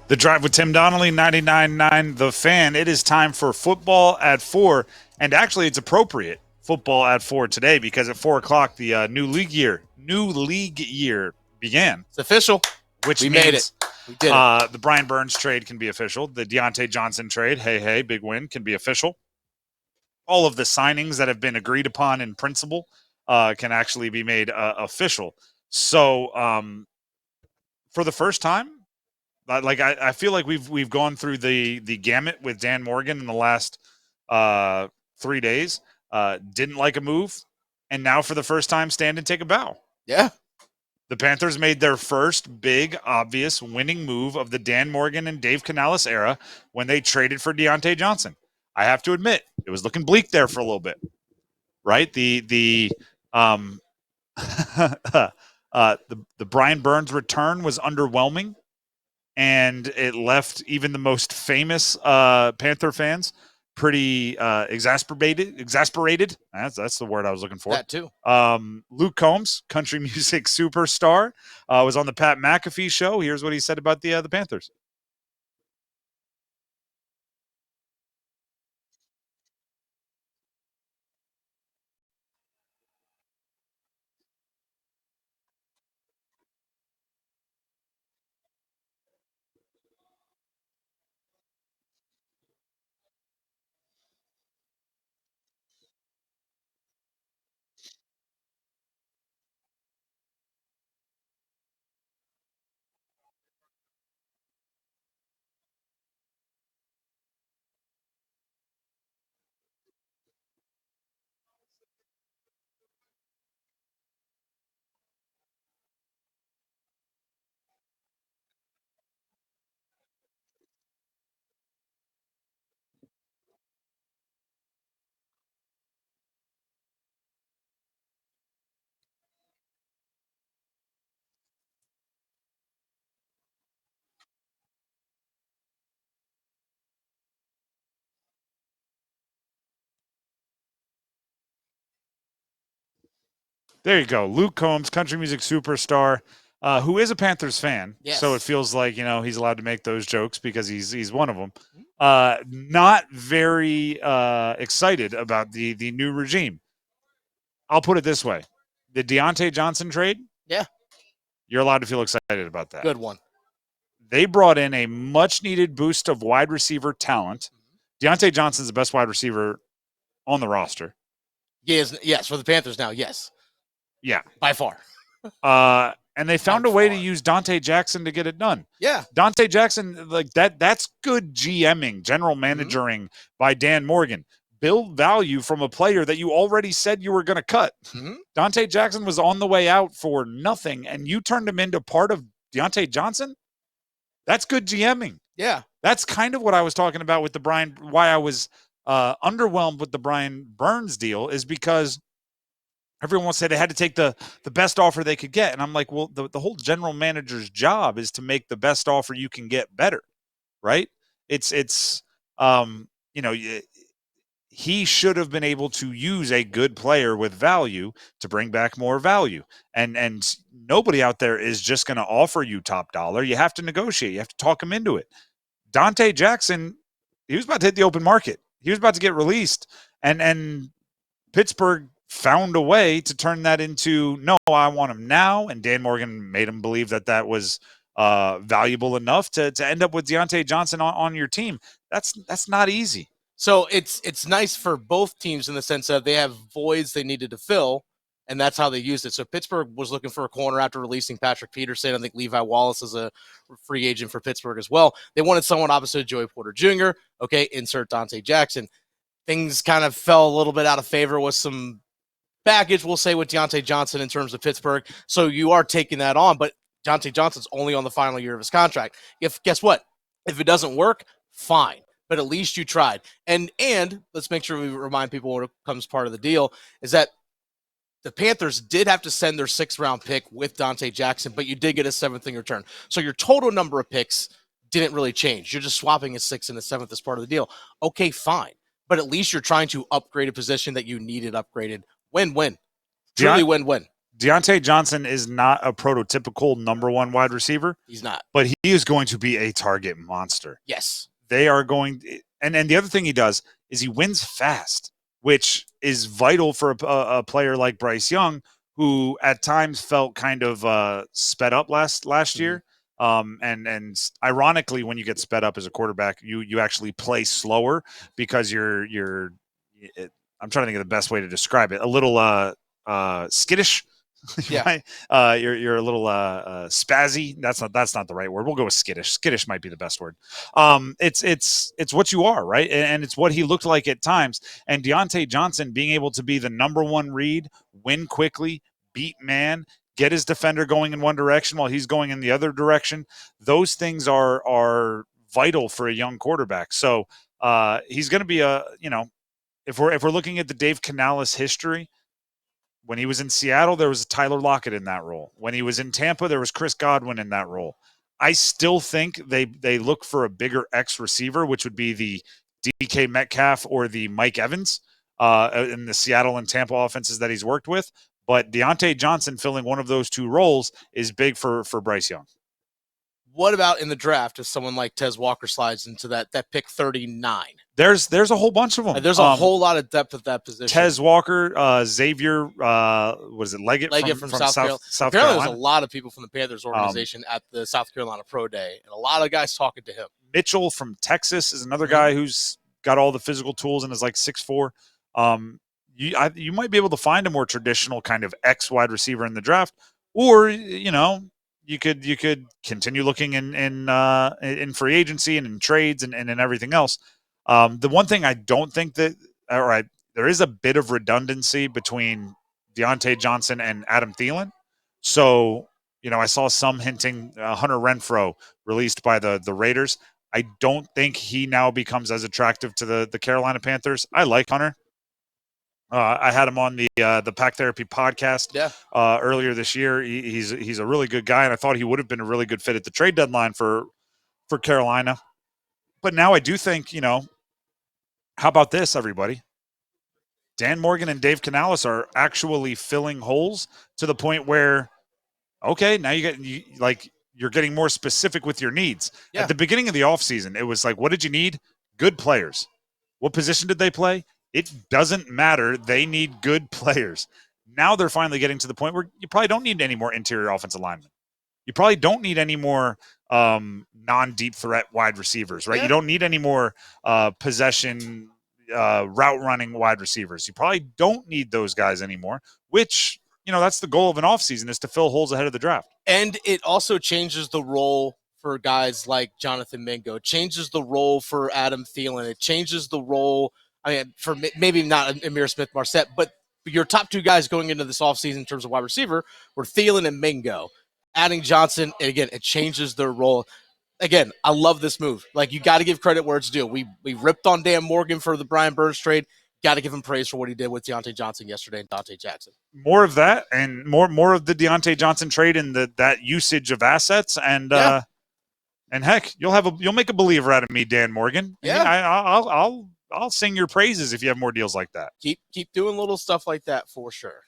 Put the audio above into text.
The Drive with Tim Donnelly, 99.9 The Fan. It is time for football at 4, and actually it's appropriate football at 4 today because at 4 o'clock the new league year began. It's official. Which we means made it. We did it. The Brian Burns trade can be official. The Diontae Johnson trade, hey, big win, can be official. All of the signings that have been agreed upon in principle can actually be made official. So for the first time, I feel like we've gone through the gamut with Dan Morgan in the last 3 days. Didn't like a move, and now for the first time, stand and take a bow. Yeah. The Panthers made their first big, obvious winning move of the Dan Morgan and Dave Canales era when they traded for Diontae Johnson. I have to admit, it was looking bleak there for a little bit, right? The Brian Burns return was underwhelming, and it left even the most famous Panther fans pretty exasperated. That's the word I was looking for. That too. Luke Combs, country music superstar, was on the Pat McAfee show. Here's what he said about the Panthers. There you go. Luke Combs, country music superstar, who is a Panthers fan. Yes. So it feels like, he's allowed to make those jokes because he's one of them. Not very excited about the new regime. I'll put it this way. The Diontae Johnson trade, yeah, you're allowed to feel excited about that. Good one. They brought in a much-needed boost of wide receiver talent. Diontae Johnson's the best wide receiver on the roster. Yes, for the Panthers now, yes. Yeah. By far. And they found a way to use Donte Jackson to get it done. Yeah. Donte Jackson, like that's good GMing, general managering by Dan Morgan. Build value from a player that you already said you were going to cut. Donte Jackson was on the way out for nothing, and you turned him into part of Diontae Johnson? That's good GMing. Yeah. That's kind of what I was talking about with why I was underwhelmed with the Brian Burns deal is because everyone said they had to take the best offer they could get. And I'm like, well, the whole general manager's job is to make the best offer you can get better, right? He should have been able to use a good player with value to bring back more value. And nobody out there is just going to offer you top dollar. You have to negotiate. You have to talk him into it. Donte Jackson, he was about to hit the open market. He was about to get released. And Pittsburgh found a way to turn that into, no, I want him now. And Dan Morgan made him believe that was valuable enough to end up with Diontae Johnson on your team. That's not easy. So it's nice for both teams in the sense that they have voids they needed to fill, and that's how they used it. So Pittsburgh was looking for a corner after releasing Patrick Peterson. I think Levi Wallace is a free agent for Pittsburgh as well. They wanted someone opposite Joey Porter Jr. Okay, insert Donte Jackson. Things kind of fell a little bit out of favor with some baggage, we'll say, with Diontae Johnson in terms of Pittsburgh. So you are taking that on, but Diontae Johnson's only on the final year of his contract. Guess what? If it doesn't work, fine. But at least you tried. And let's make sure we remind people when it comes part of the deal is that the Panthers did have to send their 6th-round pick with Donte Jackson, but you did get a 7th in return. So your total number of picks didn't really change. You're just swapping a 6th and a 7th as part of the deal. Okay, fine. But at least you're trying to upgrade a position that you needed upgraded. Win-win. Truly win-win. Diontae Johnson is not a prototypical number one wide receiver. He's not. But he is going to be a target monster. Yes. They are going – and the other thing he does is he wins fast, which is vital for a player like Bryce Young, who at times felt kind of sped up last year. And ironically, when you get sped up as a quarterback, you actually play slower because you're I'm trying to think of the best way to describe it. A little skittish. Yeah. You're a little spazzy. That's not the right word. We'll go with skittish. Skittish might be the best word. It's what you are, right? And it's what he looked like at times. And Diontae Johnson being able to be the number one read, win quickly, beat man, get his defender going in one direction while he's going in the other direction. Those things are vital for a young quarterback. So he's going to be if we're looking at the Dave Canales history. When he was in Seattle, there was Tyler Lockett in that role. When he was in Tampa, there was Chris Godwin in that role. I still think they look for a bigger X receiver, which would be the DK Metcalf or the Mike Evans in the Seattle and Tampa offenses that he's worked with. But Diontae Johnson filling one of those two roles is big for Bryce Young. What about in the draft if someone like Tez Walker slides into that pick 39? There's a whole bunch of them. There's a whole lot of depth at that position. Tez Walker, Xavier, was it Leggett from South Carolina? Apparently there's a lot of people from the Panthers organization at the South Carolina Pro Day, and a lot of guys talking to him. Mitchell from Texas is another guy who's got all the physical tools and is like 6'4". You might be able to find a more traditional kind of X wide receiver in the draft, or you could continue looking in free agency and in trades and in everything else. The one thing I don't think there is a bit of redundancy between Diontae Johnson and Adam Thielen. So, I saw some hinting Hunter Renfrow released by the Raiders. I don't think he now becomes as attractive to the Carolina Panthers. I like Hunter. I had him on the Pack Therapy podcast earlier this year. He's a really good guy, and I thought he would have been a really good fit at the trade deadline for Carolina. But now I do think, how about this, everybody? Dan Morgan and Dave Canales are actually filling holes to the point where, okay, now you're getting more specific with your needs. Yeah. At the beginning of the offseason, it was like, what did you need? Good players. What position did they play? It doesn't matter. They need good players. Now they're finally getting to the point where you probably don't need any more interior offensive linemen. You probably don't need any more non-deep threat wide receivers, right? Yeah. You don't need any more possession route running wide receivers. You probably don't need those guys anymore, which, that's the goal of an offseason, is to fill holes ahead of the draft. And it also changes the role for guys like Jonathan Mingo. It changes the role for Adam Thielen. It changes the role, for maybe not Amir Smith-Marset, but your top two guys going into this offseason in terms of wide receiver were Thielen and Mingo. Adding Johnson, and again, it changes their role. Again, I love this move. Like, you got to give credit where it's due. We ripped on Dan Morgan for the Brian Burns trade. Got to give him praise for what he did with Diontae Johnson yesterday and Donte Jackson. More of that, and more of the Diontae Johnson trade and that usage of assets, and heck, you'll make a believer out of me, Dan Morgan. Yeah, I'll sing your praises if you have more deals like that. Keep doing little stuff like that for sure.